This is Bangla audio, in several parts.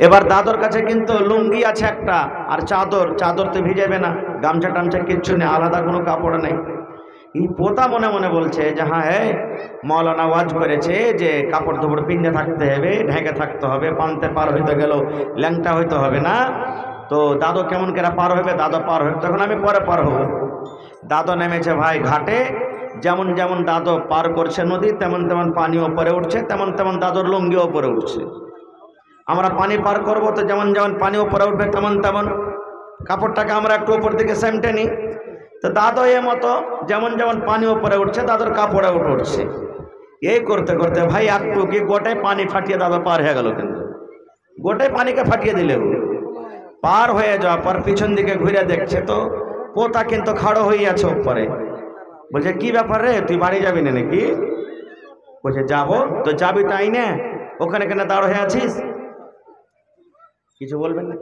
এবার দাদর কাছে কিন্তু লুঙ্গি আছে একটা, আর চাদর, চাদর তো ভিজাবে না, গামছা টামছা কিচ্ছু নেই, আলাদা কোনো কাপড় নেই। এই পোতা মনে মনে বলছে যে হ্যাঁ, মৌলানা ওয়াজ করেছে যে কাপড় ধোপড় পিন্ধে থাকতে হবে, ঢেকে থাকতে হবে, পান্তে পার হইতে গেল ল্যাংটা হইতে হবে না। তো দাদু কেমন করে পার হবে, দাদু পার হবে, তখন আমি পরে পার হব। দাদু নেমেছে ভাই ঘাটে, যেমন যেমন দাদু পার করছে নদী, তেমন তেমন পানি ওপরে উঠছে, তেমন তেমন দাদুর লুঙ্গি ওপরে উঠছে। আমরা পানি পার করব তো যেমন যেমন পানি উপরে উঠবে তেমন তেমন কাপড়টাকে আমরা একটু উপর দিকে সেমটে নিই। তো দাদু এ মতো যেমন যেমন পানি উপরে উঠছে দাদুর কাপড়ে উঠছে। এই করতে করতে ভাই একটু কি গোটায় পানি ফাটিয়ে দাদু পার হয়ে গেল, কিন্তু গোটায় পানিকে ফাটিয়ে দিলে। পার হয়ে যাওয়ার পর পিছন দিকে ঘুরে দেখছে তো পোতা কিন্তু খাড়ো হয়ে আছে উপরে। বলছে কি ব্যাপার রে, তুই বাড়ি যাবি না নাকি? বলছে যাবো। তো যাবি তাই না, ওখানে কেন দাঁড় হয়ে আছিস? কিছু বলবেন না?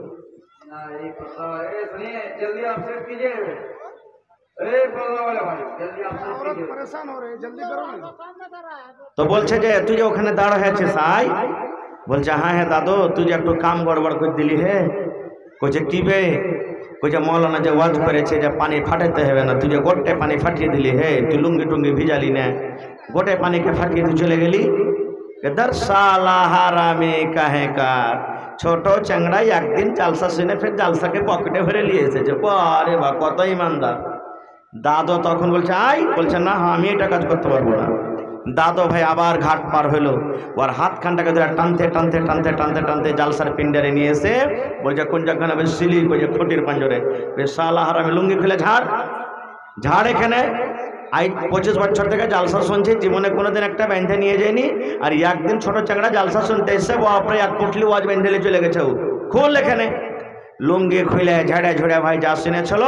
তো বলছে যে তুই যে ওখানে দাঁড় হয়ে আছিস আই। বলছে হ্যাঁ হ্যাঁ দাদু, তুই যে একটু কাম গড়বড় করে দিলি হে। কইছে কি বে? কইছে মৌলানা যে ওয়াজ করেছে যে পানি ফাটাইতে হবে না, তুই যে গোটে পানি ফাটিয়ে দিলি হে, তুই লুঙ্গি টুঙ্গি ভিজালি না, গোটে পানিকে ফাটিয়ে তুই চলে গেলি। इधर साला हरामी कहे का ছোট চ্যাংড়াই একদিন জালসা শুনে ফের জালসাকে পকেটে ভরে নিয়ে এসেছে। আরে বা কত ইমানদার। দাদু তখন বলছে আই, বলছে না আমি এটা কাজ করতে পারবো না। দাদু ভাই আবার ঘাট পার হইলো, ওর হাতখানটাকে ধরে টানতে টানতে টানতে টানতে টানতে জালসার পিন্ডারে নিয়ে এসে বলছে কোন জায়গায় বেশ সিলি, বলছে খুঁটির পাঞ্জরে। বেশ সালা হারামি লুঙ্গি খুলে ঝাড় ঝাড়। এখানে 25 বছর থেকে জালসা শুনছি, জীবনে কোনোদিন একটা বেঁধে নিয়ে যায়নি। আর একদিন ছোট চাংড়া জালসা শুনতে এসে বাপরে এক পুটলি ওয়াজ বেঁধে চলে গেছে। ও খুল এখানে লুঙ্গি খুলে ঝেড়ে ঝেড়ে ভাই যা শুনেছিল।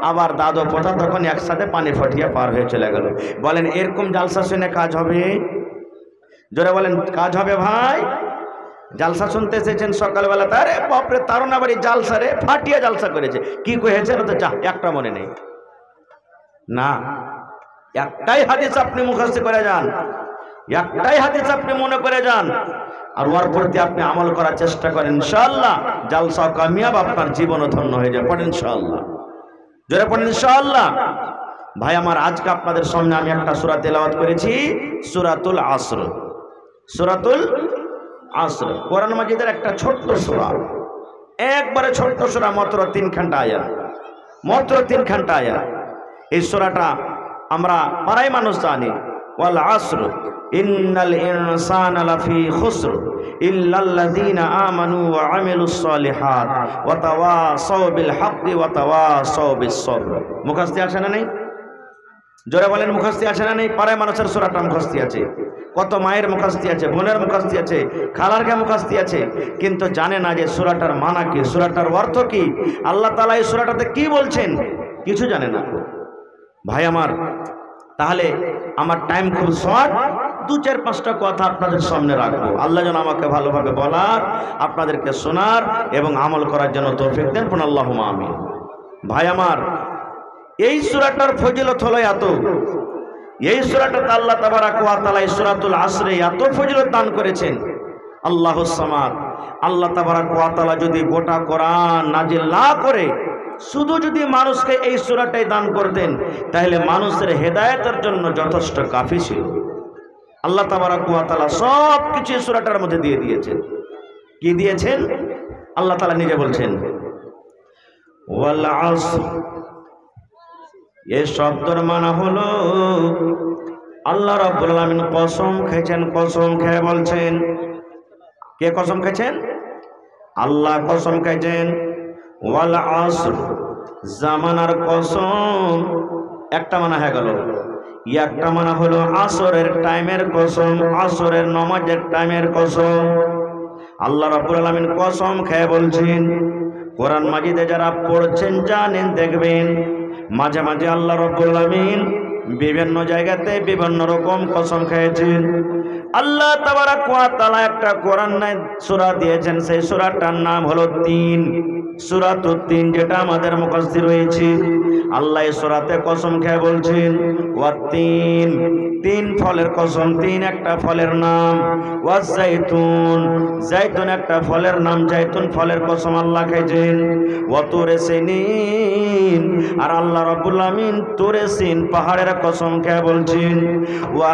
আবার দাদু পোতা তখন একসাথে পানি ফাটিয়ে পার হয়ে চলে গেল। বলেন এরকম জালসা শুনে কাজ হবে? জোরে বলেন কাজ হবে ভাই? জালসা শুনতে এসেছেন সকালবেলা, তারে বাপরে তারনা বাড়ি জালসা রে, ফাটিয়ে জালসা করেছে। কি কয়েছে তো যা একটা মনে নেই না। একটাই হাদিস আপনি মুখস্থ করে যান, একটাই হাদিস আপনি মনে করে যান, আর ওর প্রতি আপনি আমল করার চেষ্টা করেন, ইনশাআল্লাহ জালসা কামিয়াব, আপনার জীবনও ধন্য হয়ে যাবে। পড়েন ইনশাআল্লাহ, জোরে পড়েন ইনশাআল্লাহ। ভাই আমার, আজকে আপনাদের সামনে আমি একটা সূরা তেলাওয়াত করেছি, সূরাতুল আসর। সূরাতুল আসর কোরআন মাজিদের একটা ছোট্ট সূরা, একবারে ছোট্ট সূরা, মাত্র 3 ঘন্টা আয়াত, মাত্র 3 ঘন্টা আয়াত। এই সূরাটা আমরা পাড়ায় মানুষ জানি, ওয়াল আসর ইন্নাল ইনসানা লাফি খুসর ইল্লাল্লাযীনা আমানু ওয়া আমিলুস সালিহাত ওয়া তাওয়াসাউ বিল হাক্কি ওয়া তাওয়াসাউ বিস সবর। মুখস্থি আছে না নেই? জোরে বলেন মুখস্থি আছে না নেই? পাড়ায় মানুষের সূরাটা মুখস্থি আছে, কত মায়ের মুখস্থি আছে, বোনের মুখস্থি আছে, খালার কে মুখস্থি আছে, কিন্তু জানে না যে সূরাটার মানা কি, সূরাটার অর্থ কি, আল্লাহ তাআলা এই সূরাটাতে কি বলছেন, কিছু জানে না। ভাই আমার, তাহলে আমার টাইম খুব শর্ট, 2-4-5টা কথা আপনাদের সামনে রাখবো। আল্লাহ যেন আমাকে ভালোভাবে বলার, আপনাদেরকে শোনার এবং আমল করার জন্য তৌফিক দেন, পড়ুন আল্লাহুম্মা আমিন। ভাই আমার, এই সূরাটার ফজিলত হলো এত, এই সূরাটাতে আল্লাহ তাবারাক ওয়া তাআলা এই সূরাতুল আসরে এত ফজিলত দান করেছেন। আল্লাহুস সামাদ, আল্লাহ তাবারাক ওয়া তাআলা যদি গোটা কোরআন নাজিল না করে শুধু যদি মানুষকে এই সূরাটাই দান করতেন, তাহলে মানুষের হেদায়েতের জন্য যথেষ্ট কাফি ছিল। আল্লাহ তাবারাক ওয়া তাআলা সব কিছু এই সূরাটার মধ্যে দিয়ে দিয়েছেন। কি দিয়েছেন? আল্লাহ তাআলা নিজে বলছেন ওয়াল আসর। এই শব্দের মানে হলো আল্লাহ রাব্বুল আলামিন কসম খেয়েছেন, কসম খেয়ে বলছেন। কে কসম খেয়েছেন? আল্লাহ কসম খেয়েছেন। ওয়াল আসর, জামানার কসম, একটা মানা হয়ে গেল। একটা মানা হলো আসরের টাইমের কসম, আসরের নামাজের টাইমের কসম। আল্লাহ রাব্বুল আলামিন কসম খেয়ে বলছেন। কোরআন মাজিদে যারা পড়ছেন জানেন, দেখবেন মাঝে মাঝে আল্লাহ রাব্বুল আলামিন বিভিন্ন জায়গাতে বিভিন্ন রকম কসম খেয়েছেন। আল্লাহ তাবারাক ওয়া তাআলা একটা কোরআন সূরা দিয়েছেন, সেই সূরাটার নাম হলো 3, সূরাতুত 3, যেটা আমাদের মুখস্থ রয়েছে। আল্লাহ এই সূরাতে কসম খেয়ে বলছেন ওয়াত-তিন, তিন ফলের কসম, তিন একটা ফলের নাম। ওয়াজাইতুন, জাইতুন একটা ফলের নাম, জাইতুন ফলের কসম আল্লাহ খেয়েছেন। ওয়া তুরে সিনিন, আর আল্লাহ রাব্বুল আমিন তুরে সিন পাহাড়ের কসম খেয়ে বলছেন। ওয়া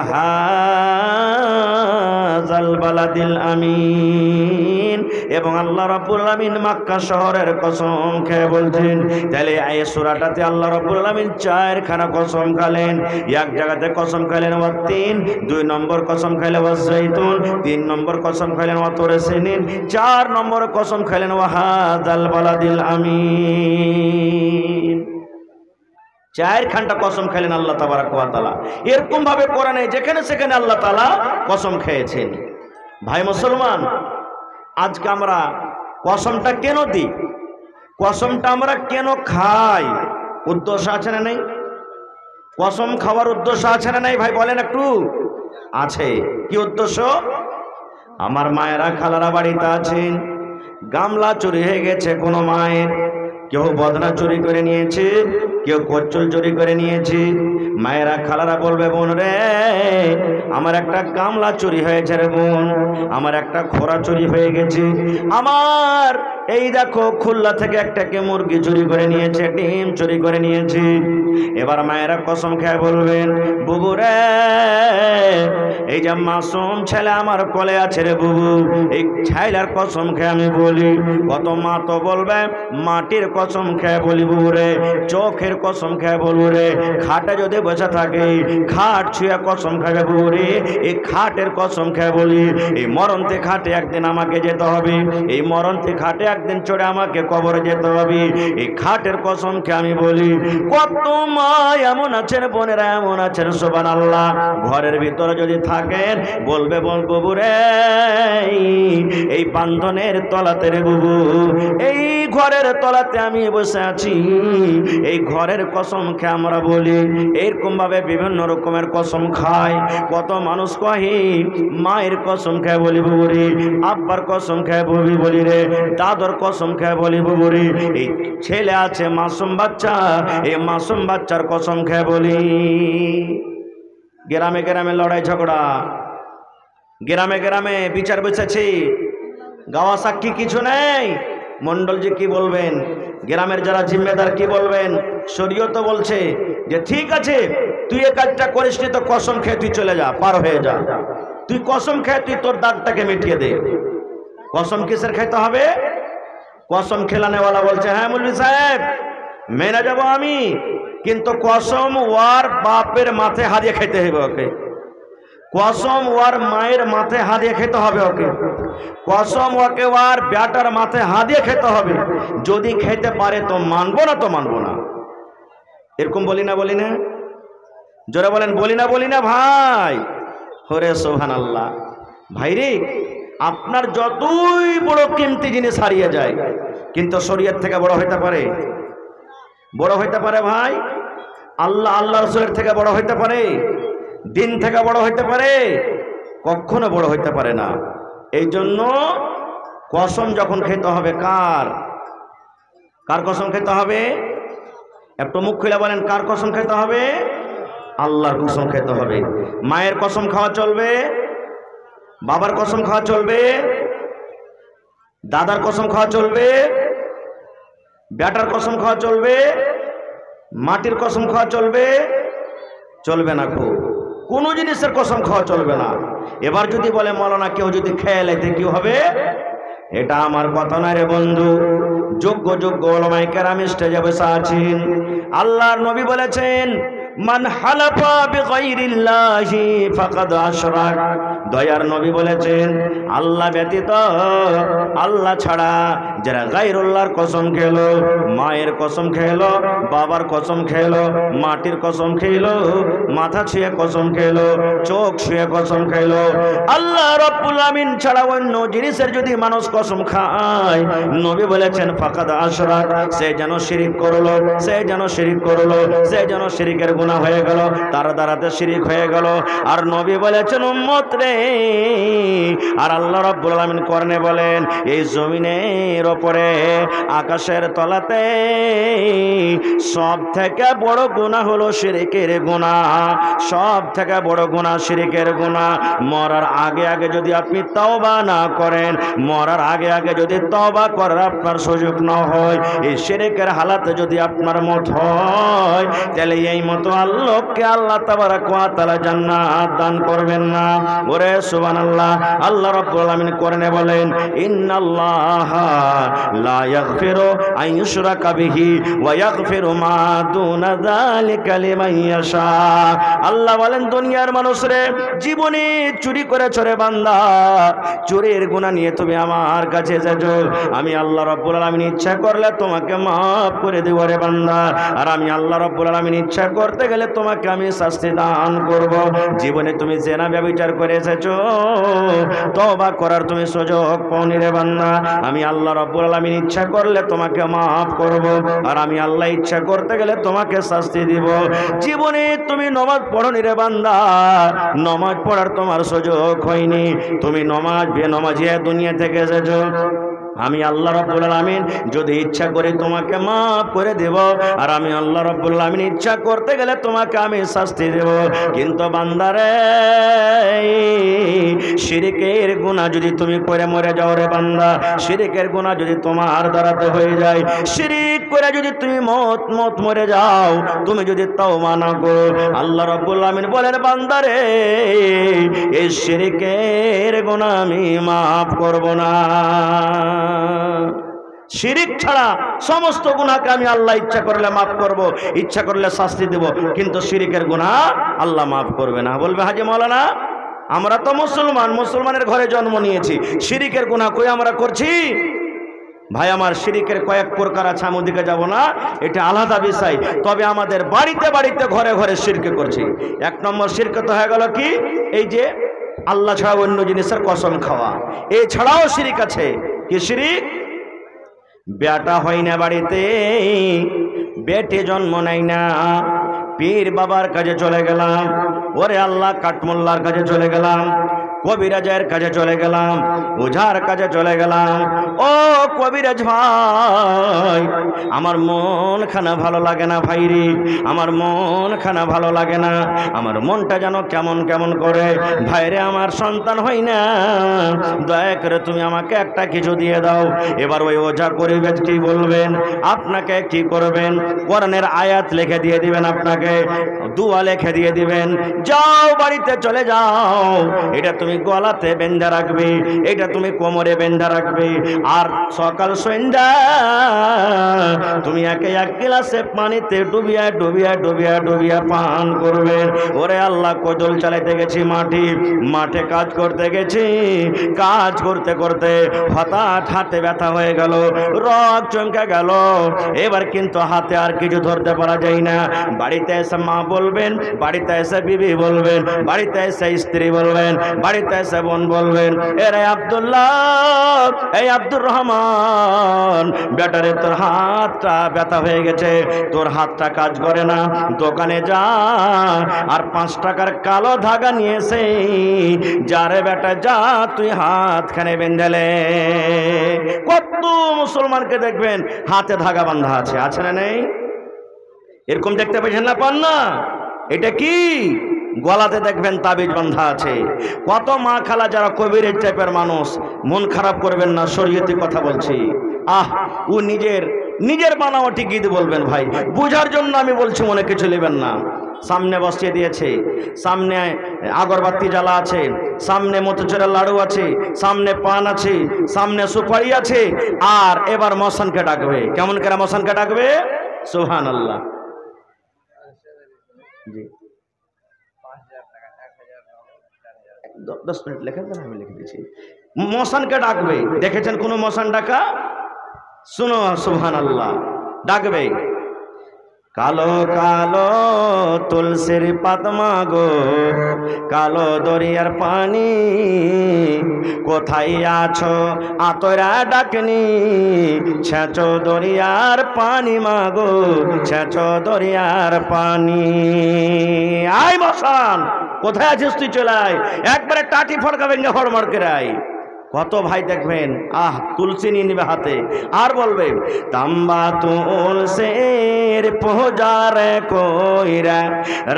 হাযাল বালাদিল আমিন, এবং আল্লাহ রাব্বুল আমিন মক্কা শহরের কসম খেয়ে বলছেন। তাহলে এই সূরাটাতে আল্লাহ রাব্বুল আমিন চারখানা কসম খেলেন। এক জায়গাতে কসম খেলেন ওয়া তিন, 2 নম্বর কসম খেলেন ওয়া জাইতুন, 3 নম্বর কসম খেলেন ওয়া তুরে সিনিন, 4 নম্বর কসম খেলেন ওয়া হাযাল বালাদিল আমিন। 4খানটা কসম খেলেন আল্লাহ তাবারক ওয়া তাআলা। এরকম ভাবে কোরআনে যেখানে সেখানে আল্লাহ তাআলা কসম খেয়েছেন। ভাই মুসলমান, আজকে আমরা কসমটা কেন দিই, কসমটা আমরা কেন খাই, উদ্দেশ্য আছে না নেই? কসম খাওয়ার উদ্দেশ্য আছে না নাই ভাই বলেন একটু? আছে। কি উদ্দেশ্য? আমার মায়েরা খালারা বাড়িতে আছেন, গামলা চুরি হয়ে গেছে কোনো মায়ের, কেউ বদনা চুরি করে নিয়েছে, কেউ কচ্চল চুরি করে নিয়েছে। মায়েরা খালারা বলবে, বোন রে আমার একটা গামলা চুরি হয়েছে রে বোন, আমার একটা খোরা চুরি হয়ে গেছে, আমার এই দেখো খুলনা থেকে একটাকে মুরগি চুরি করে নিয়েছে, ডিম চুরি করে নিয়েছে। এবার মায়েরা কসম খেয়ে বলবেন, বুবু রে এই যে মাসুম ছেলে আমার কোলে আছে রে বুবু, এই ছেলের কসম খেয়ে আমি বলি। কত মা তো বলবে মাটির কসম খেয়ে বলি বুবু রে, চোখের কসম খেয়ে বলবো রে, খাটে যদি বসে থাকে খাট ছুঁয়ে কসম খাবে বুবু রে, এই খাটের কসম খেয়ে বলি। এই মরণতে খাটে একদিন আমাকে যেতে হবে, এই মরণতে খাটে একদিন চড়ে আমাকে কবরে যেতে হবে, এই খাটের কসম খেয়ে আমি বলি। কত মা এমন আছেন, বোনেরা এমন আছেন সুবহানাল্লাহ, ঘরের ভিতরে যদি থাকেন বলবে বল বুবু রে এই বান্ধনের তলাতে রে বুবু, এই ঘরের তলাতে আমি বসে আছি, এই ঘরের কসম খেয়ে আমরা বলি। এরকম ভাবে বিভিন্ন রকমের কসম খায়। কত মানুষ কহে মায়ের কসম খেয়ে বলি বুবু রে, আব্বার কসম খেয়ে বলি রে, দাদর কসম খেয়ে বলি বুবু রে, এই ছেলে আছে মাসুম বাচ্চা, এই মাসুম বাচ্চার কসম খেয়ে বলি। গ্রামে গ্রামে লড়াই ঝগড়া, গ্রামে গ্রামে বিচার বসেছি, গাওয়া সাক্ষী কিছু নেই। মন্ডলজি কি বলবেন, গ্রামের যারা জিম্মেদার কি বলবেন? শরীয়ত বলছে যে ঠিক আছে তুই এই কাজটা করিস নি তো কসম খেয়ে তুই চলে যা, পার হয়ে যা, তুই কসম খেয়ে তুই তোর দাগটাকে মিটিয়ে দে। কসম কিসের খেতে হবে? কসম খেলানেওয়ালা বলছে হ্যাঁ মৌলভী সাহেব মেনে যাব আমি, কিন্তু কসম ওয়ার বাপের মাথায় হাত দিয়ে খেতে হবে ওকে, কসম ওয়ার মায়ের মাথায় হাত দিয়ে খেতে হবে ওকে, কসম ওকে ওয়ার ব্যাটার মাথায় হাত দিয়ে খেতে হবে। যদি খেতে পারে তো মানবো না, তো মানবো না। এরকম বলি না, বলি না? জোরে বলেন বলি না ভাই? হরে সুবহানাল্লাহ। ভাইরে আপনার যতই বড় কিমতি জিনিস হারিয়ে যায়, কিন্তু শরীয়ত থেকে বড় হইতে পারে? বড় হইতে পারে ভাই? আল্লাহ রাসূলের থেকে বড় হইতে পারে? দিন থেকে বড় হইতে পারে? কখনো বড় হইতে পারে না। এই জন্য কসম যখন খেতে হবে, কার কসম খেতে হবে? একটু মুখ খুলে বলেন, কার কসম খেতে হবে? আল্লাহর কসম খেতে হবে। মায়ের কসম খাওয়া চলবে? বাবার কসম খাওয়া চলবে? দাদার কসম খাওয়া চলবে? বেটার কসম খাওয়া চলবে? মাটির কসম খাওয়া চলবে? চলবে না। কোনো জিনিসের কসম খাওয়া চলবে না। এবার যদি বলে মৌলানা কেউ যদি খেয়ে লেতে কি হবে? এটা আমার কথা নয় রে বন্ধু। যোগ্য ওলামায়ে কেরাম স্টেজে বসে আছেন। আল্লাহর নবী বলেছেন মান হালাফা বিগাইরিল্লাহি ফাকাদ আশরাক। দয়ার নবী বলেছেন আল্লাহ ব্যতীত, আল্লাহ ছাড়া যারা গায়রুল্লাহর কসম খেলো, মায়ের কসম খেলো, বাবার কসম খেলো, মাটির কসম খেলো, মাথা ছুঁয়ে কসম খেলো, চোখ ছুঁয়ে কসম খেলো, আল্লাহ রাব্বুল আমিন ছাড়া অন্য জিনিসের যদি মানুষ কসম খায়, নবী বলেছেন ফাকাদ আশরাক, সে যেন শিরিক করলো, সে যেন শিরিক করলো, সে যেন শিরিকের গুনাহ হয়ে গেল, তার দ্বারাতে শিরিক হয়ে গেল। আর নবী বলেছেন উম্মত রে, আর আল্লাহ রাব্বুল আলামিন কোরআনে বলেন এই জমিনের উপরে আকাশের তলাতে সব থেকে বড় গুনাহ হলো শিরিকের গুনাহ। সব থেকে বড় গুনাহ শিরিকের গুনাহ। মরার আগে আগে যদি আপনি তওবা না করেন, মরার আগে আগে যদি তওবা করার আপনার সুযোগ না হয়, এই শিরিকের হালাতে যদি আপনার মত হয়, তাহলে এই মতো আল্লাহকে আল্লাহ তাবারক ওয়া তাআলা জান্নাত দান করবেন না। ওরে সুবহানাল্লাহ। আল্লাহ রাব্বুল আলামিন কোরআনে বলেন ইন্নাল্লাহা লা ইয়াগফিরু আন ইউশরাকা বিহি ওয়া ইয়াগফিরু মা দুনা যালিকা লিমান ইয়াশা। আল্লাহ বলেন দুনিয়ার মানুষরে, জীবনে চুরি করেছো রে বান্দা, চুরির গুনাহ নিয়ে তুমি আমার কাছে এসেছো, আমি আল্লাহ রাব্বুল আলামিন ইচ্ছা করলে তোমাকে মাফ করে দেব রে বান্দা। আর আমি আল্লাহ রাব্বুল আলামিন ইচ্ছা করতে গেলে তোমাকে আমি শাস্তি দান করব। জীবনে তুমি জেনা ব্যভিচার করে এসেছো, তওবা করার তুমি সুযোগ পাওনি রে বান্দা, আমি আল্লাহ রাব্বুল আলামিন ইচ্ছা করলে তোমাকে মাফ করব। আর আমি আল্লাহ ইচ্ছা করতে গেলে তোমাকে শাস্তি দিব। জীবনে তুমি নামাজ পড়োনি রে বান্দা, নামাজ পড়ার তোমার সুযোগ হয়নি, তুমি বেনামাজিয়া দুনিয়া থেকে এসেছো, আমি আল্লাহ রাব্বুল আলামিন যদি ইচ্ছা করি তোমাকে মাফ করে দেব। আর আমি আল্লাহ রাব্বুল আলামিন ইচ্ছা করতে গেলে তোমাকে আমি শাস্তি দেব। কিন্তু বান্দারে, শিরিকের গুনাহ যদি তুমি করে মরে যাও রে বান্দা, শিরিকের গুনাহ যদি তোমার দ্বারাতে হয়ে যায়, শিরিক করে যদি তুমি মত মরে যাও, তুমি যদি তওবা না করো, আল্লাহ রাব্বুল আলামিন বলেন বান্দারে, এই শিরিকের গুনাহ আমি মাফ করব না। শিরিক ছাড়া সমস্ত গুনাহকে আমি আল্লাহ ইচ্ছা করলে মাফ করব, ইচ্ছা করলে শাস্তি দেব, কিন্তু শিরিকের গুনাহ আল্লাহ মাফ করবে না। বলবে হাজী মাওলানা আমরা তো মুসলমান, মুসলমানের ঘরে জন্ম নিয়েছি, শিরিকের গুনাহ কই আমরা করছি? ভাই আমার, শিরিকের কয়েক প্রকার আছে, আমি ওদিকে যাব না, এটা আলাদা বিষয়। তবে আমাদের বাড়িতে বাড়িতে ঘরে ঘরে শিরক করছি। এক নম্বর শিরক তো হয়ে গেল কি, এই যে আল্লাহ ছাড়া অন্য জিনিসের কসম খাওয়া, এছাড়াও শিরিক আছে। কি শিরিক? বেটা হয় না বাড়িতে, বেটে জন্ম নেয় না, পীর বাবার কাছে চলে গেলাম, ওরে আল্লাহ কাঠমোল্লার কাছে চলে গেলাম, কবিরাজের কাছে চলে গেলাম, ওঝার কাছে চলে গেলাম। ও কবিরাজ ভাই, আমার মন খানা ভালো লাগে না ভাই রে, আমার মন খানা ভালো লাগে না, আমার মনটা যেন কেমন কেমন করে ভাইরে, আমার সন্তান হয় না, দয়া করে তুমি আমাকে একটা কিছু দিয়ে দাও। এবার ওই ওঝা কবিরাজ কি বলবেন, আপনাকে কি করবেন? কোরআনের আয়াত লিখে দিয়ে দিবেন, আপনাকে দুয়া লিখে দিয়ে দিবেন, যাও বাড়িতে চলে যাও, এটা তুমি গলাতে বেঁধে রাখবে, এটা তুমি কোমরে বেঁধে রাখবে, আর সকাল সন্ধ্যা তুমি একে এক গ্লাসে পানিতে ডুবিয়া ডুবিয়া ডুবিয়া ডুবিয়া পান করবে। ওরে আল্লাহ, কোদল চালাইতে গেছি মাঠে কাজ করতে গেছি, কাজ করতে করতে হঠাৎ হাতে ব্যথা হয়ে গেল, রক চমকে গেল, এবার কিন্তু হাতে আর কিছু ধরতে পারা যায় না। বাড়িতে এসে মা বলবেন, বাড়িতে এসে বিবি বলবেন, বাড়িতে এসে স্ত্রী বলবেন, বাড়িতে এসে বোন বলবেন, এরে আব্দুল্লাহ, এই আব্দুর রহমান, বেটারে তোর হাতটা ব্যথা হয়ে গেছে, তোর হাতটা কাজ করে না, দোকানে যা আর 5 টাকার কালো ধাগা নিয়ে এসে যারে বেটা যা তুই হাতখানে বেঁধেলে। কত মুসলমানকে দেখবেন হাতে ধাগা বাঁধা আছে, আছে না নেই? এরকম দেখতে পাচ্ছেন না, পান না? এটা কি? গলাতে দেখবেন তাবিজ বাঁধা আছে। কত মা খালা যারা কবিরের টাইপের মানুষ, মন খারাপ করবেন না, শরীয়তি কথা বলছি। ও নিজের বানাওয়াটি গীত বলবেন ভাই, বোঝার জন্য আমি বলছি, মনে কিছু নেবেন না। সামনে বসিয়ে দিয়েছে, সামনে আগরবাতি জ্বালা আছে, সামনে মতিচুরের লাড়ু আছে, সামনে পান আছে, সামনে সুপারি আছে, আর এবার মশানকে ডাকবে। কেমন করে মশানকে ডাকবে? সুবহানাল্লাহ। জি 10 মিনিট লেখেন, আমি লিখে দিচ্ছি। মশানকে ডাকবে। দেখেছেন কোন মশান ডাকা? শুনো, সুবহানাল্লাহ, ডাকবে। কালো কালো তুলসীর পাতমা গো, কালো দরিয়ার পানি, কোথায় আছো আতরা ডাকনি, ছেঁচো দরিয়ার পানি মাগো, ছেঁচো দরিয়ার পানি। আয় মশান, কোথায় আছিস তুই? চলে আয়, একবারে টাটি ফড়কা ভেঙে হড়মড় করে আয়। কত ভাই দেখবেন তুলসী নিয়ে নিবে হাতে আর বলবে তাম্বা তুলসীর পূজারে কইরা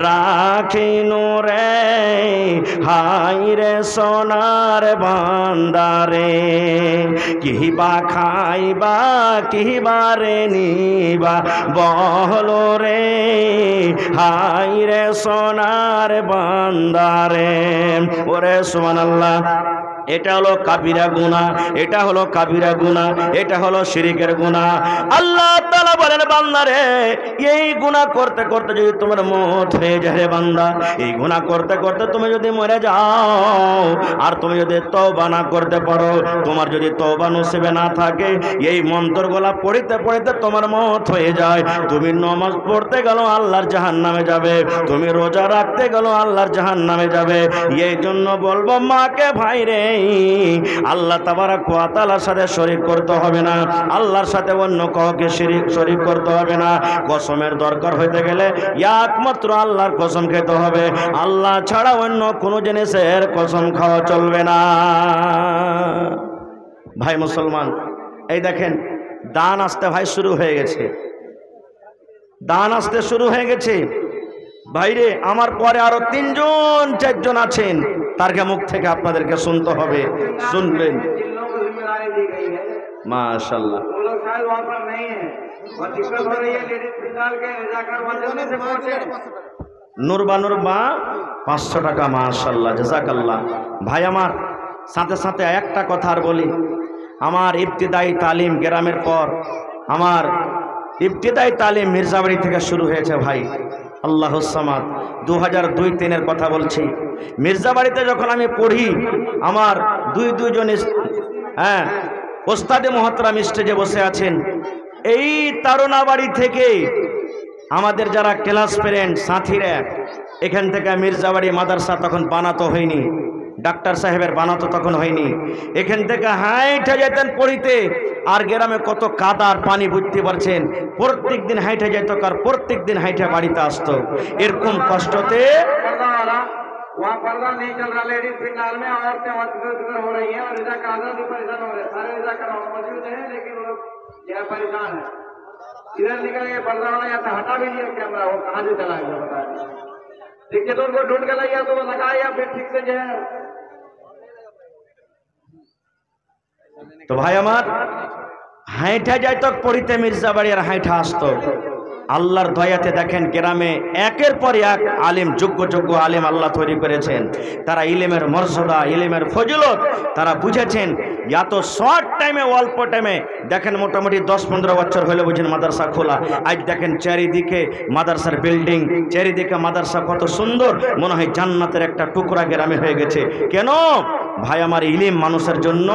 রাখিনু রে, হাই রে সোনার বান্দারে, কিবা খাইবা কিবা রে নিবা বহলো রে, হাই রে সোনার বান্দারে। ওরে সুবহানাল্লাহ, এটা হলো কাবিরা গুনাহ, এটা হলো কাবিরা গুনাহ, এটা হলো শিরকের গুনাহ। আল্লাহ তাআলা বলেন বান্দারে, এই গুনাহ করতে করতে যদি তোমার মওত হয়ে যায় রে বান্দা, এই গুনাহ করতে করতে তুমি যদি মরে যাও আর তুমি যদি তওবা না করতে পারো, তোমার যদি তওবা নসিবে না থাকে, এই মন্ত্রগুলা পড়তে পড়তে তোমার মওত হয়ে যায়, তুমি নামাজ পড়তে গেল আল্লাহর জাহান্নামে যাবে, তুমি রোজা রাখতে গেল আল্লাহর জাহান্নামে যাবে। এই জন্য বলবো মাকে ভাই রে, আল্লাহ তাবারক ওয়া তাআলার সাথে শরীক করতে হবে না, আল্লাহর সাথে অন্য কাউকে শরীক করতে হবে না। কসমের দরকার হইতে গেলে একমাত্র আল্লাহর কসম খেতে হবে, আল্লাহ ছাড়া অন্য কোনো জিনিসের কসম খাওয়া চলবে না। ভাই মুসলমান, এই দেখেন দান আসতে ভাই শুরু হয়ে গেছে, দান আসতে শুরু হয়ে গেছে ভাইরে। আমার পরে আরো 3 জন 4 জন আছেন, তার মুখ থেকে আপনাদেরকে শুনতে হবে, শুনবেন। মাশাআল্লাহ, নুরবা নুরবা 500 টাকা, মাশাআল্লাহ, জাযাকাল্লাহ। ভাই আমার সাথে সাথে একটা কথা আর বলি, আমার ইবতিদায়ী তালিম গ্রামের পর আমার ইবতিদায়ী তালিম মির্জাবাড়ি থেকে শুরু হয়েছে ভাই। আল্লাহুস সামাদ, 2002-03 কথা বলছি। মির্জাবাড়িতে যখন আমি পড়ি, আমার দুজন ওস্তাদে মুহতারাম স্টেজে বসে আছেন। এই তারুণাবাড়ি থেকে আমাদের যারা ক্লাস ফ্রেন্ড সাথীরা, এখান থেকে মির্জাবাড়ি মাদ্রাসা তখন বানাতো হয়নি, ডাক্তার সাহেবের বানাতো তখন হয়নি, এখান থেকে হাইটে যেতেন পড়িতে। আর গ্রামে কত কাদার পানি, বুঝতে পারছেন, প্রত্যেক দিন হাইটে যেত, আর প্রত্যেক দিন হাইটে বাড়িতে আসতো। এরকম কষ্টতে वहाँ पर्दा नहीं चल रहा, लेडीज पंडाल में औरतें हो रही हैं और रिजा काजा भी परेशान हो रहे हैं। सारे रिजा का मौजूद है, लेकिन वो लोग यह परेशान है। इधर निकल गए पर्दा वाला, यहाँ से हटा भी लिया कैमरा, वो कहाँ से चला गया बताया। देखिए तो उनको ढूंढ के लाइए, तो वो लगाए या फिर ठीक से जो है। तो भाई আমার হাইটা যাইতো পড়িতে মির্জাবাড়ি, আর হাইটা আসতো। আল্লাহর দয়াতে দেখেন গ্রামে একের পর এক আলেম, যোগ্য আলেম আল্লাহ তৈরি করেছেন। তারা ইলমের মর্যাদা, ইলমের ফজিলত তারা বুঝেছেন। এত শর্ট টাইমে, অল্প টাইমে দেখেন মোটামুটি 10-15 বছর হলে বুঝেন মাদ্রাসা খোলা। আজ দেখেন চারিদিকে মাদ্রাসার বিল্ডিং, চারিদিকে মাদ্রাসা, কত সুন্দর, মনে হয় জান্নাতের একটা টুকরা গ্রামে হয়ে গেছে। কেন ভাই আমার, ইলম মানুষের জন্য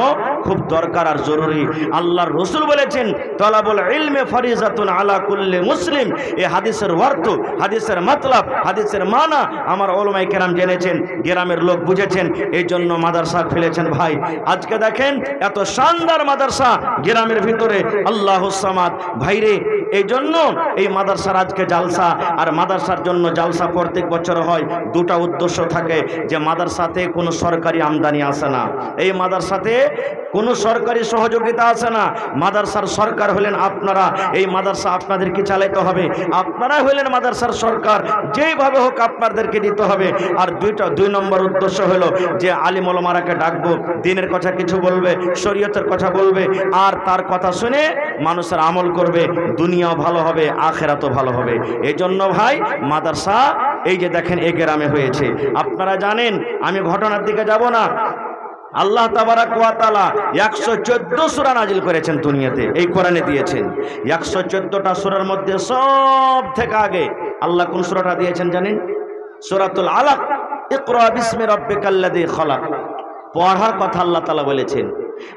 খুব দরকার আর জরুরি। আল্লাহর রাসূল বলেছেন তালাবুল ইলমি ফরিজাতুন আলা কুল্লি মুসলিম। এই হাদিসের অর্থ, হাদিসের মতলব, হাদিসের মানা আমার উলামায়ে কেরাম জেনেছেন, গ্রামের লোক বুঝেছেন, এই জন্য মাদ্রাসা ফেলেছেন। ভাই আজকে দেখেন এত শানদার মাদ্রাসা গ্রামের ভিতরে, আল্লাহুস সামাদ। ভাইরে এই জন্য এই মাদ্রাসার আজকে জালসা, আর মাদ্রাসার জন্য জালসা প্রত্যেক বছর হয়। 2টা উদ্দেশ্য থাকে, যে মাদ্রাসাতে কোনো সরকারি আমদানি আসে না, এই মাদ্রাসাতে কোনো সরকারি সহযোগিতা আছে না। মাদ্রাসার সরকার হলেন আপনারা, এই মাদ্রাসা আপনাদেরকে চালাতে হবে, আপনারা হলেন মাদ্রাসার সরকার, যেইভাবে হোক আপনাদেরকে দিতে হবে। আর 2 নম্বর উদ্দেশ্য হলো যে আলিম ওলামারাকে ডাকবো, দিনের কথা কিছু বলবে, শরীয়তের কথা বলবে, আর তার কথা শুনে মানুষের আমল করবে, দুনিয়াও ভালো হবে, আখিরাতও ভালো হবে। এই জন্য ভাই মাদ্রাসা এই যে দেখেন এই গ্রামে হয়েছে। আপনারা জানেন, আমি ঘটনার দিকে যাব না, আল্লাহ তাবারাক ওয়া তাআলা 114 সূরা নাজিল করেছেন দুনিয়াতে, এই কোরআনে দিয়েছেন। 114টা সূরার মধ্যে সব থেকে আগে আল্লাহ কোন সূরাটা দিয়েছেন জানেন? সূরাতুল আলাক। ইকরা বিসমি রাব্বিকাল্লাযী খালাক, পড়ার কথা আল্লাহ তাআলা বলেছেন।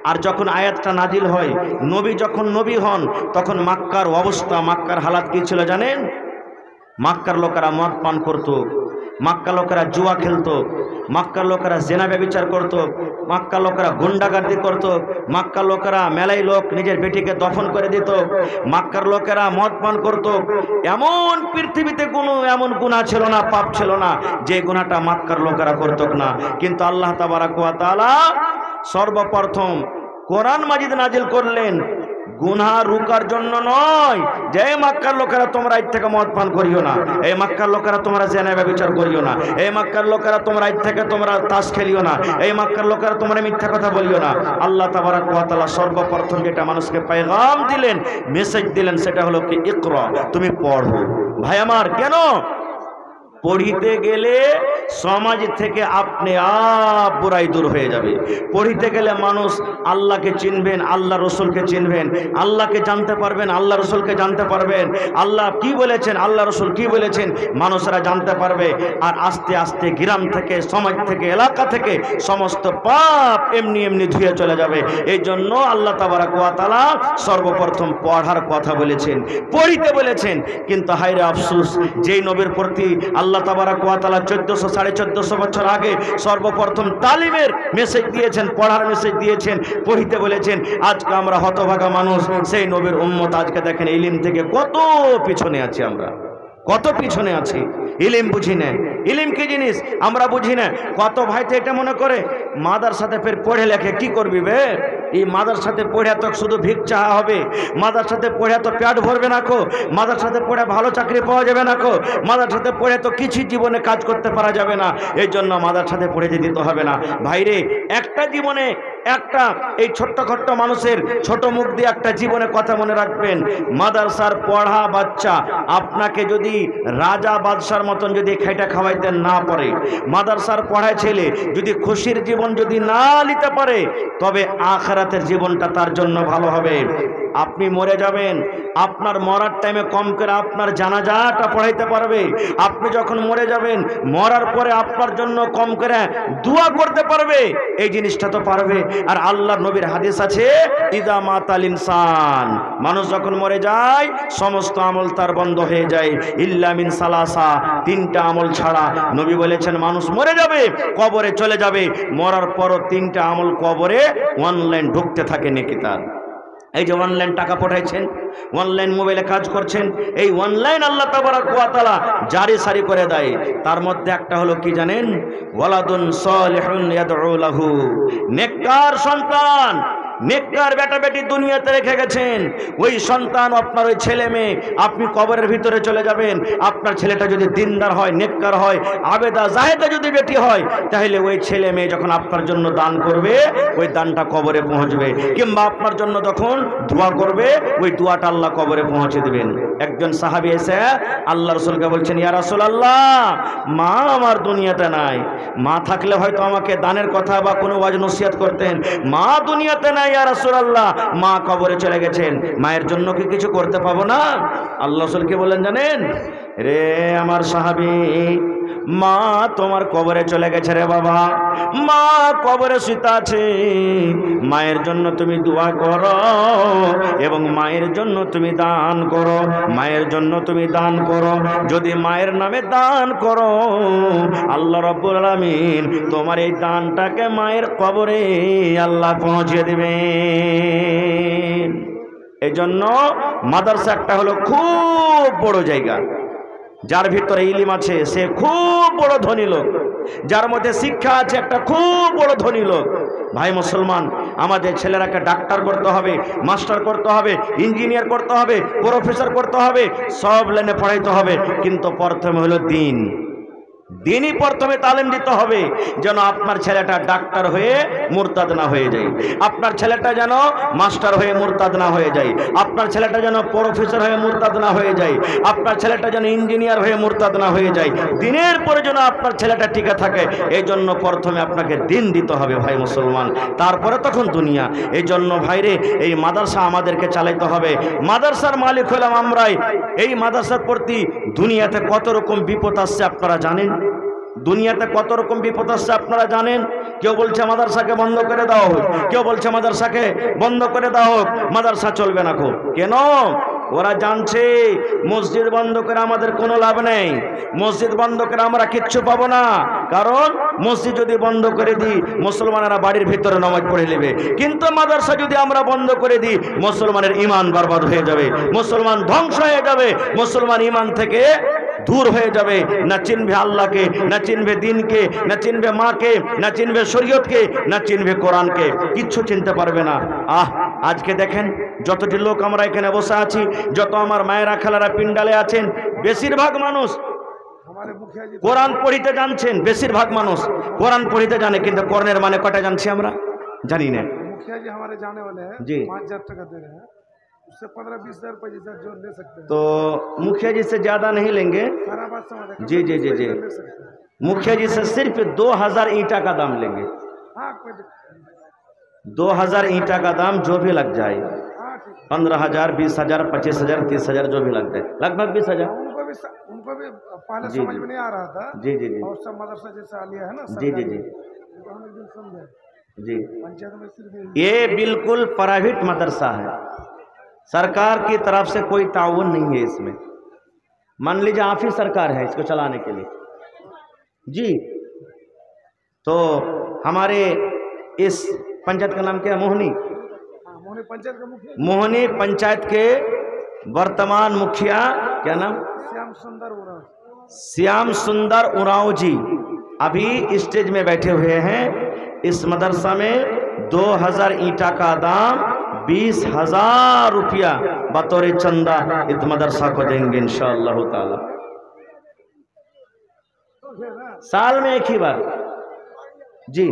আর যখন আয়াতটা নাজিল হয়, নবী যখন নবী হন, তখন মক্কার অবস্থা, মক্কার হালাত কি ছিল জানেন? মক্কার লোকেরা মদ পান করত, মক্কার লোকেরা জুয়া খেলতো, মক্কার লোকেরা জেনা ব্যভিচার করত, মক্কার লোকেরা গুন্ডাগার্দি করত, মক্কার লোকেরা মেলাই লোক নিজের বেটিকে দফন করে দিত, মক্কার লোকেরা মদ পান করত। এমন পৃথিবীতে কোনো এমন গুনাহ ছিল না, পাপ ছিল না যে গুনাহটা মক্কার লোকেরা করত না। কিন্তু আল্লাহ তাবারাক ওয়া তাআলা সর্বপ্রথম কোরআন মাজিদ নাজিল করলেন গুনাহ রুকার জন্য নয়, যে মক্কার লোকেরা তোমরা আজ থেকে মদ পান করিও না, এই মক্কার লোকেরা তোমরা জেনা ব্যভিচার করিও না, এই মক্কার লোকেরা তোমরা আজ থেকে তোমরা তাস খেলিও না, এই মক্কার লোকেরা তোমরা মিথ্যা কথা বলিও না। আল্লাহ তাবারাক ওয়া তাআলা সর্বপ্রথম যেটা মানুষকে পেগাম দিলেন, মেসেজ দিলেন, সেটা হলো কি ইকরা, তুমি পড়ো। ভাই আমার, কেন পড়িতে গেলে সমাজ থেকে আপনি আপ বুরাই দূর হয়ে যাবে। পড়িতে গেলে মানুষ আল্লাহকে চিনবেন, আল্লাহ রসুলকে চিনবেন, আল্লাহকে জানতে পারবেন, আল্লাহ রসুলকে জানতে পারবেন, আল্লাহ কি বলেছেন, আল্লাহ রসুল কি বলেছেন মানুষরা জানতে পারবে। আর আস্তে আস্তে গ্রাম থেকে, সমাজ থেকে, এলাকা থেকে সমস্ত পাপ এমনি এমনি ধুয়ে চলে যাবে। এই জন্য আল্লাহ তাবারাক ওয়া তাআলা সর্বপ্রথম পড়ার কথা বলেছেন, পড়িতে বলেছেন। কিন্তু হায়রে আফসোস, যেই নবীর প্রতি আল্লাহ তাবারাক ওয়া তাআলা 1400-1450 বছর আগে সর্বপ্রথম তালিমের মেসেজ দিয়েছেন, পড়ার মেসেজ দিয়েছেন, পড়িতে বলেছেন, আজকে আমরা হতভাগা মানুষ, সেই নবীর উম্মত আজকে দেখেন ইলম থেকে কত পিছনে আছি, আমরা কত পিছনে আছি। ইলিম বুঝি না, ইলিম কি জিনিস আমরা বুঝি না। কত ভাই তো এটা মনে করে মাদ্রাসাতে ফের পড়ে লেখে কি করবি বে, এই মাদ্রাসাতে পড়ে তো শুধু ভিক চাহা হবে, মাদ্রাসাতে পড়ে তো পেট ভরবে না কো, মাদ্রাসাতে পড়ে ভালো চাকরি পাওয়া যাবে না কো, মাদ্রাসাতে পড়ে তো কিছু জীবনে কাজ করতে পারা যাবে না, এই জন্য মাদ্রাসাতে পড়ে দিতে হবে না। ভাইরে, একটা জীবনে একটা এই ছোট্ট মানুষের ছোট মুখ দিয়ে একটা জীবনে কথা মনে রাখবেন, মাদ্রাসার পড়া বাচ্চা আপনাকে যদি রাজা বাদশার মতন যদি খাইটা খাওয়াইতে না পারে, মাদ্রাসার পড়ায় ছেলে যদি খুশির জীবন যদি না নিতে পারে, তবে আখিরাতের জীবনটা তার জন্য ভালো হবে। আপনি মরে যাবেন, আপনার মরার টাইমে কম করে আপনার জানাজাটা পড়াইতে পারবে। আপনি যখন মরে যাবেন, মরার পরে আপনার জন্য কম করে দোয়া করতে পারবে, এই জিনিসটা তো পারবে। আর আল্লাহর নবীর হাদিস আছে, ইদা মাতাল ইনসান, মানুষ যখন মরে যায় সমস্ত আমল তার বন্ধ হয়ে যায়, ইল্লা মিন সালাসা, তিনটা আমল ছাড়া। নবী বলেছেন মানুষ মরে যাবে, কবরে চলে যাবে, মরার পরও তিনটা আমল কবরে অনলাইন ঢুকতে থাকে নেকি তার। এই যে অনলাইন টাকা পাঠাইছেন, অনলাইন মোবাইলে কাজ করছেন, এই অনলাইন আল্লাহ তাবারাক ওয়া তাআলা জারি সারি করে দেয়। তার মধ্যে একটা হলো কি জানেন, ওয়ালাদুন সালিহুন ইয়াদউ লাহু, নেককার সন্তান, নেককার বেটা বেটি দুনিয়াতে রেখে গেছেন, ওই সন্তান আপনার ওই ছেলে মেয়ে, আপনি কবরের ভিতরে চলে যাবেন, আপনার ছেলেটা যদি দিনদার হয়, নেককার হয়, আবেদা জাহেদা যদি বেটি হয়, তাহলে ওই ছেলে মেয়ে যখন আপনার জন্য দান করবে, ওই দানটা কবরে পৌঁছবে। কিংবা আপনার জন্য যখন দোয়া করবে, ওই দোয়াটা আল্লাহ কবরে পৌঁছে দেবেন। একজন সাহাবী এসে আল্লাহ রাসূলকে বলছেন, ইয়া রাসূলুল্লাহ, মা আমার দুনিয়াতে নাই, মা থাকলে হয়তো আমাকে দানের কথা বা কোনো ওয়াজ নসিহত করতেন, মা দুনিয়াতে নাই ইয়া রাসূলুল্লাহ, মা কবরে চলে গেছেন, মায়ের জন্য কি কিছু করতে পাবো না? আল্লাহ রাসূল কি বলেন জানেন, রে আমার সাহাবী, মা তোমার কবরে চলে গেছে রে বাবা, মা কবরে শুতে আছে, মায়ের জন্য তুমি দোয়া করো এবং মায়ের জন্য তুমি দান করো, মায়ের জন্য তুমি দান করো। যদি মায়ের নামে দান করো, আল্লাহ রাব্বুল আলামিন তোমার এই দানটাকে মায়ের কবরে আল্লাহ পৌঁছে দিবেন। এই জন্য মাদ্রাসা একটা হলো খুব বড় জায়গা, যার ভিতরে ইলম আছে সে খুব বড় ধনী লোক, যার মধ্যে শিক্ষা আছে একটা খুব বড় ধনী লোক। ভাই মুসলমান, আমাদের ছেলেরাকে ডাক্তার করতে হবে, মাস্টার করতে হবে, ইঞ্জিনিয়ার করতে হবে, প্রফেসর করতে হবে, সব লাইনে পড়াইতে হবে, কিন্তু প্রথমে হলো দিন। দিনই প্রথমে তালিম দিতে হবে, যেন আপনার ছেলেটা ডাক্তার হয়ে মুরতাদ না হয়ে যায়, আপনার ছেলেটা যেন মাস্টার হয়ে মুরতাদ না হয়ে যায়, আপনার ছেলেটা যেন প্রফেসর হয়ে মুরতাদ না হয়ে যায়, আপনার ছেলেটা যেন ইঞ্জিনিয়ার হয়ে মুরতাদ না হয়ে যায়। দিনের পরে যেন আপনার ছেলেটা টিকে থাকে, এই জন্য প্রথমে আপনাকে দিন দিতে হবে ভাই মুসলমান, তারপরে তখন দুনিয়া। এই জন্য ভাইরে, এই মাদ্রাসা আমাদেরকে চালাইতে হবে, মাদ্রাসার মালিক হলাম আমরাই। এই মাদ্রাসার প্রতি দুনিয়াতে কত রকম বিপদ আসছে আপনারা জানেন, দুনিয়াতে কত রকম বিপদ আসছে আপনারা জানেন। কেউ বলছে মাদ্রাসাকে বন্ধ করে দাও হোক, কেউ বলছে মাদ্রাসাকে বন্ধ করে দাও হোক, মাদ্রাসা চলবে না। কেন? ওরা জানছে মসজিদ বন্ধ করে আমাদের কোনো লাভ নেই, মসজিদ বন্ধ করে আমরা কিচ্ছু পাবো না। কারণ মসজিদ যদি বন্ধ করে দিই মুসলমানেরা বাড়ির ভিতরে নামাজ পড়ে নেবে, কিন্তু মাদ্রাসা যদি আমরা বন্ধ করে দিই মুসলমানের ঈমান বরবাদ হয়ে যাবে, মুসলমান ধ্বংস হয়ে যাবে, মুসলমান ঈমান থেকে দূর হয়ে যাবে। না চিনবে আল্লাহকে, না চিনবে দিনকে, না চিনবে মাকে, না চিনবে শরীয়তকে, না চিনবে কোরআনকে, কিচ্ছু চিনতে পারবে না। আজকে দেখেন যতটি লোক আমরা এখানে বসে আছি, যত আমার মায়েরা খালারা পিন্ডালে আছেন, বেশিরভাগ মানুষ কোরআন পড়িতে জানছেন। বেশিরভাগ মানুষ কোরআন পড়িতে জানে, কিন্তু কোরআনের মানে কটা জানছি আমরা জানি না। मुखिया जी हमारे जाने वाले हैं, जी 5,000 टका दे रहे हैं, उससे 15-20 हज़ार 25,000 जो ले सकते हैं। तो मुखिया जी से ज़्यादा नहीं लेंगे। सारा बात समझ रहे हैं। जी जी जी जी, ले सकते हैं। मुखिया जी से सिर्फ 2,000 ईंटा का दाम लेंगे। हाँ कोई दिक्कत नहीं। 2,000 ईंटा का दाम जो भी लग जाए, हाँ ठीक है। 15,000, 20,000, 25,000, 30,000 जो भी लग जाए, लगभग 20,000। उनको भी पहले जी, समझ जी। में नहीं आ रहा था। जी जी जी और सब मदरसा जैसे आलिया है ना, जी जी जी उनको हम एक दिन समझे जी, पंचायत में सिर्फ ये बिल्कुल प्राइवेट मदरसा है, सरकार की तरफ से कोई ताउन नहीं है इसमें। मान लीजिए आप ही सरकार है इसको चलाने के लिए जी। तो हमारे इस पंचायत का नाम क्या है? मोहनी। मोहनी पंचायत का मुखिया मोहनी पंचायत के वर्तमान मुखिया क्या नाम? श्याम सुंदर उरांव। श्याम सुंदर उरांव जी अभी स्टेज में बैठे हुए हैं। इस मदरसा में 2,000 ईंटा का दाम 20,000 रुपया बतौर चंदा इस मदरसा को देंगे इंशाअल्लाह ताला। साल में एक ही बार जी।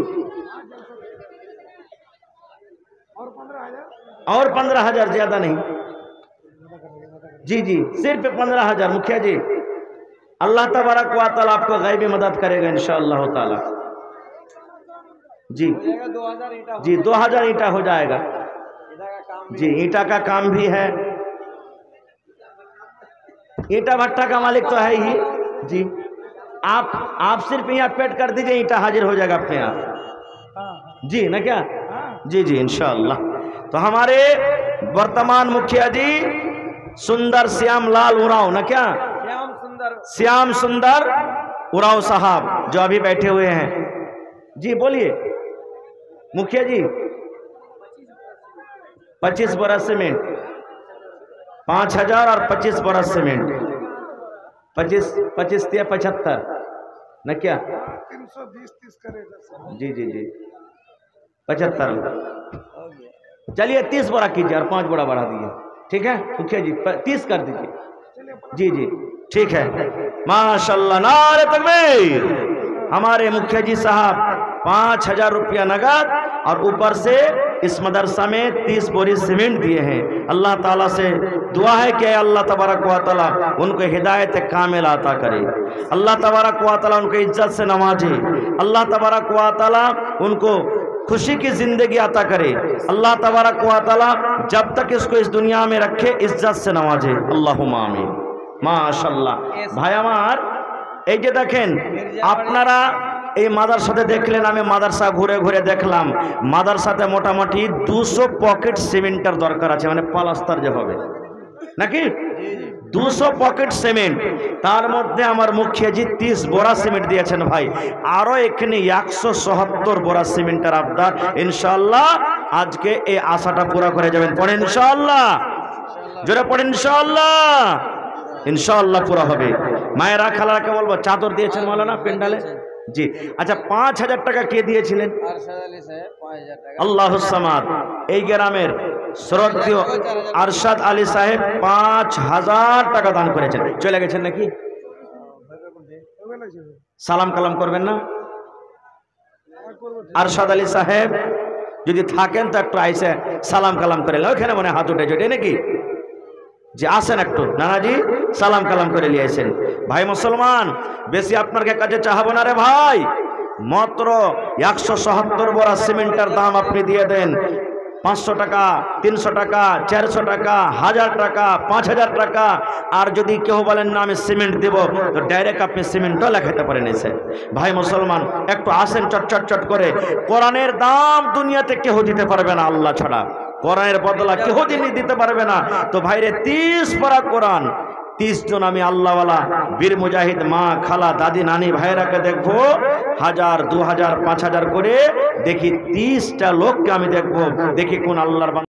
और 15,000 ज्यादा नहीं जी जी, सिर्फ 15,000। मुखिया जी अल्लाह तबारक व तआला आपको गैबी मदद करेगा इंशाअल्लाह ताला जी। 2,000 ईंटा हो जाएगा जी। ईंटा का काम भी है, ईंटा भट्टा का मालिक तो है ही जी। आप सिर्फ यहाँ पेट कर दीजिए, ईंटा हाजिर हो जाएगा अपने आप जी, ना क्या? जी जी इंशाअल्लाह। तो हमारे वर्तमान मुखिया जी सुंदर श्याम लाल उरांव, ना क्या? श्याम सुंदर उरांव साहब जो अभी बैठे हुए हैं जी। बोलिए मुखिया जी। 25 बोरा सीमेंट, 5,000 और 25 बोरा सीमेंट, 25 या 75 न क्या? 320-30 करेगा जी जी जी 75। चलिए 30 बोरा कीजिए और 5 बोरा बढ़ा दीजिए, ठीक है मुखिया जी? 30 कर दीजिए जी जी, ठीक है। माशाल्लाह, नारे तकबीर। हमारे मुखिया जी साहब 5,000 रुपया नगद और ऊपर से इस मदरसा में 30 बोरी सीमेंट दिए हैं। अल्लाह ताला से दुआ है कि अल्लाह तबारक व तआला उनको हिदायत कामिल अता करे, अल्लाह तबारक व तआला उनको इज्जत से नवाजे, अल्लाह तबारक व तआला उनको खुशी की ज़िंदगी अता करे, अल्लाह तबारक व तआला जब तक इसको इस दुनिया में रखे इज्जत से नवाजे, अल्लाहुम्मा आमीन। माशाल्लाह भाई আমার এই যে দেখেন আপনারা এই মাদ্রাসাতে দেখলেন, আমি মাদ্রাসা ঘুরে ঘুরে দেখলাম মাদ্রাসাতে মোটামুটি 200 পকেট সিমেন্টের দরকার আছে, মানে প্লাস্টার যে হবে নাকি 200 পকেট সিমেন্ট। তার মধ্যে আমার মুখিয়াজি 30 बोरा সিমেন্ট দিয়েছেন ভাই। আরও এখানে 177 बोरा সিমেন্টের আবদার। ইনশাআল্লাহ আজকে এই আশাটা পুরো করে যাবেন। পড়েন ইনশাআল্লাহ, জোরে পড়েন ইনশাআল্লাহ। ইনশাআল্লাহ পুরো হবে। মায়েরা খালারাকে বলবো চাদর দিয়েছেন মাওলানা পেন্ডালে जी। अच्छा 5,000 টাকা কে দিয়েছিলেন? আল্লাহুস সামাদ। এই গ্রামের শ্রদ্ধেয় আরশাদ আলী সাহেব 5,000 টাকা দান করেছেন। চলে গেছেন নাকি? সালাম কালাম করবেন না? আরশাদ আলী সাহেব যদি থাকেন তো একটু আইসে সালাম কালাম করে ওখানে মনে হাত উঠে জোটে নাকি যে আসেন একটু নানাজি সালাম কালাম করে নিয়ে আসেন। ভাই মুসলমান বেশি আপনার কাছে চাহাবো না রে ভাই, মাত্র 177 बोरा সিমেন্টের দাম আপনি দিয়ে দেন। 500 টাকা, 300 টাকা, 400 টাকা, 1000 টাকা, 5000 টাকা। আর যদি কেউ বলেন না আমি সিমেন্ট দেব তো ডাইরেক্ট আপনি সিমেন্টও লেখাতে পারেন এসে। ভাই মুসলমান একটু আসেন চট চট চট করে। কোরআনের দাম দুনিয়াতে কেউ দিতে পারবে না আল্লাহ ছাড়া। কোরআনের বদলা কেউ দিনই দিতে পারবে না। তো ভাইরে 30 পারা কোরআন, 30 জন আমি আল্লাহওয়ালা বীর মুজাহিদ মা খালা দাদি নানি ভাইরাকে দেখবো 1000 2000 5000 করে, দেখি 30টা লোককে আমি দেখবো, দেখি কোন আল্লাহর